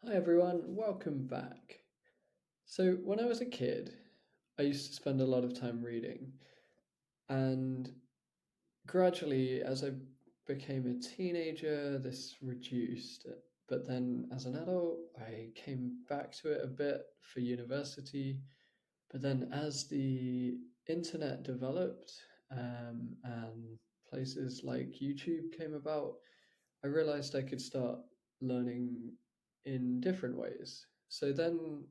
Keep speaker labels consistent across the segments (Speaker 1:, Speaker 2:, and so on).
Speaker 1: Hi everyone, welcome back. So, when I was a kid, I used to spend a lot of time reading, and gradually, as I became a teenager, this reduced. But then, as an adult, I came back to it a bit for university. But then, as the internet developed and places like YouTube came about, I realized I could start learning in different ways. So then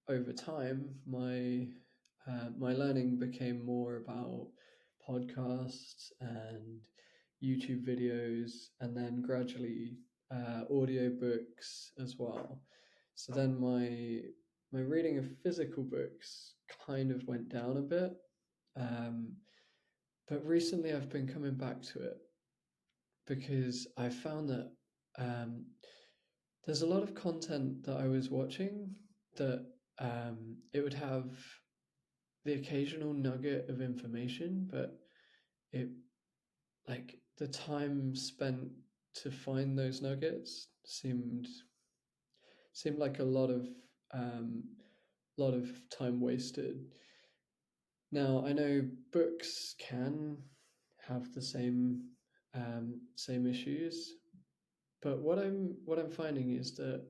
Speaker 1: over time, my learning became more about podcasts and YouTube videos, and then gradually audiobooks as well. So then my reading of physical books kind of went down a bit, um, but recently I've been coming back to it because I found that um, there's a lot of content that I was watching that it would have the occasional nugget of information, but it like the time spent to find those nuggets seemed like a lot of time wasted. Now I know books can have the same issues, but what I'm finding is that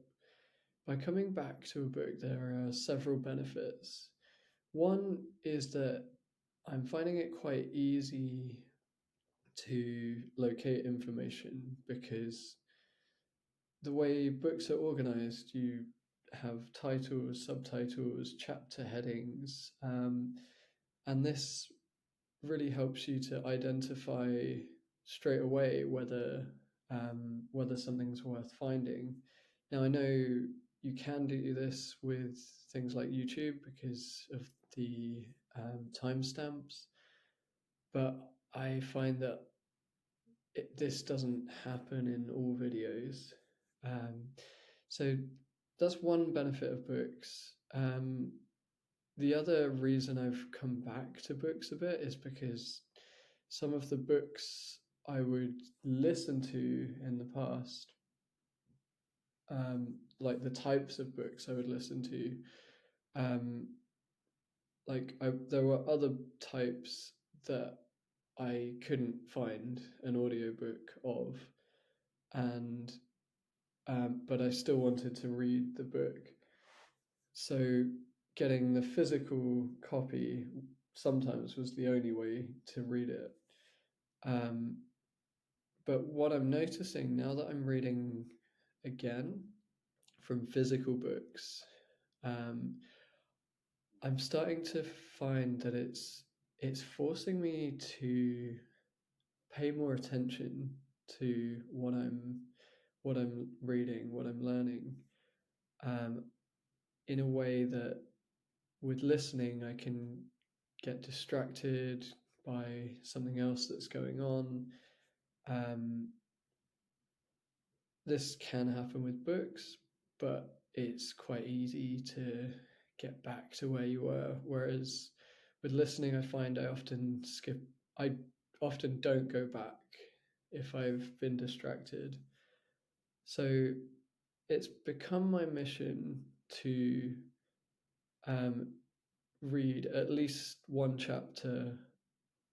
Speaker 1: by coming back to a book, there are several benefits. One is that I'm finding it quite easy to locate information because the way books are organized, you have titles, subtitles, chapter headings, and this really helps you to identify straight away whether something's worth finding. Now, I know you can do this with things like YouTube because of the timestamps, but I find that this doesn't happen in all videos. Um, so that's one benefit of books. The other reason I've come back to books a bit is because some of the books I would listen to in the past, like the types of books I would listen to, um, there were other types that I couldn't find an audiobook of, and but I still wanted to read the book. So getting the physical copy sometimes was the only way to read it. Um, but what I'm noticing now that I'm reading again from physical books, um, I'm starting to find that it's forcing me to pay more attention to what I'm reading, what I'm learning, um, in a way that with listening I can get distracted by something else that's going on. Um, this can happen with books, but it's quite easy to get back to where you were. Whereas with listening, I find I often don't go back if I've been distracted. So it's become my mission to um, read at least one chapter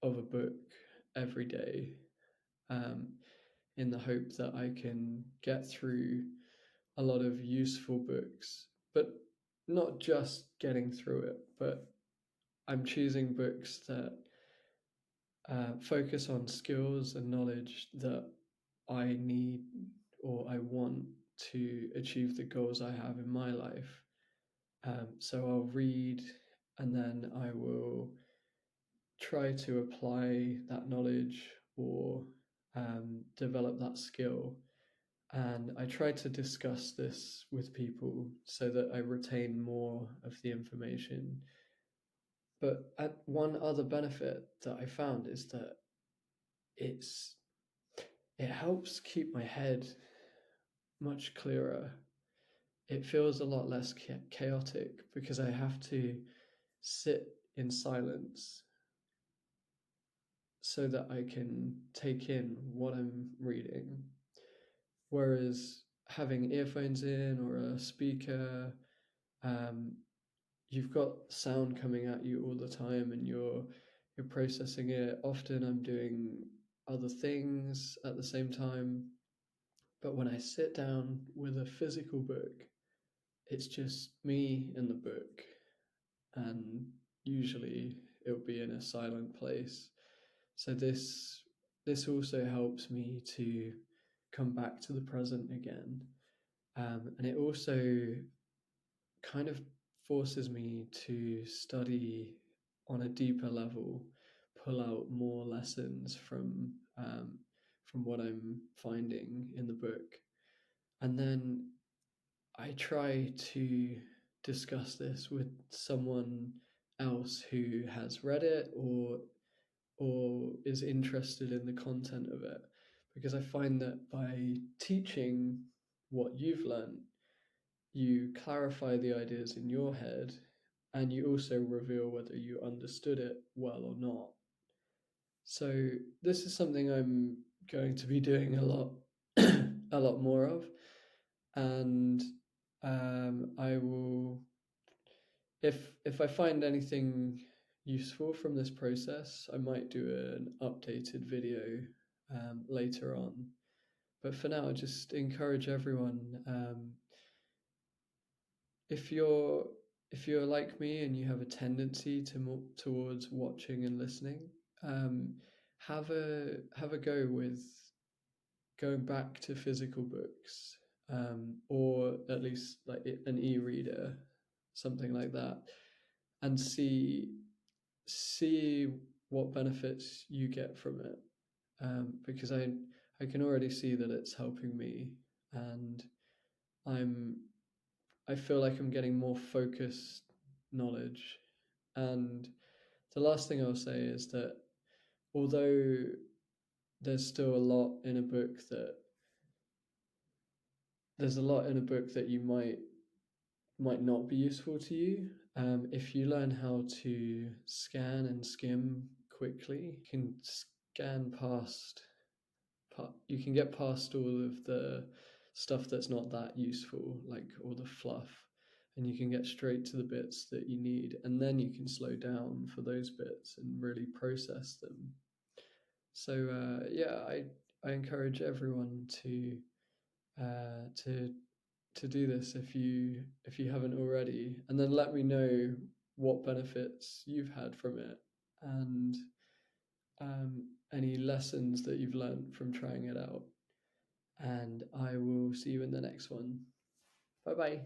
Speaker 1: of a book every day, um, in the hope that I can get through a lot of useful books, but not just getting through it, but I'm choosing books that focus on skills and knowledge that I need or I want to achieve the goals I have in my life. So I'll read and then I will try to apply that knowledge or develop that skill. And I try to discuss this with people so that I retain more of the information. But one other benefit that I found is that it's it helps keep my head much clearer. It feels a lot less chaotic because I have to sit in silence so that I can take in what I'm reading. Whereas having earphones in or a speaker, um, you've got sound coming at you all the time, and you're processing it. Often I'm doing other things at the same time, but when I sit down with a physical book, it's just me and the book, and usually it'll be in a silent place. So this also helps me to come back to the present again, and it also kind of forces me to study on a deeper level, pull out more lessons from what I'm finding in the book, and then I try to discuss this with someone else who has read it or is interested in the content of it, because I find that by teaching what you've learned, you clarify the ideas in your head, and you also reveal whether you understood it well or not. So this is something I'm going to be doing a lot a lot more of, and I will, if I find anything useful from this process, I might do an updated video later on. But for now, I just encourage everyone, if you're if you're like me and you have a tendency towards watching and listening, um, have a go with going back to physical books, or at least like an e-reader, something like that, and see what benefits you get from it, because I can already see that it's helping me, and I'm I feel like I'm getting more focused knowledge. And the last thing I'll say is that although there's still a lot in a book that there's a lot in a book that you might not be useful to you, if you learn how to scan and skim quickly, you can scan past you can get past all of the stuff that's not that useful, like all the fluff, and you can get straight to the bits that you need, and then you can slow down for those bits and really process them. So yeah, I encourage everyone uh, to to do this if you haven't already, and then let me know what benefits you've had from it, and any lessons that you've learned from trying it out. And I will see you in the next one. Bye bye.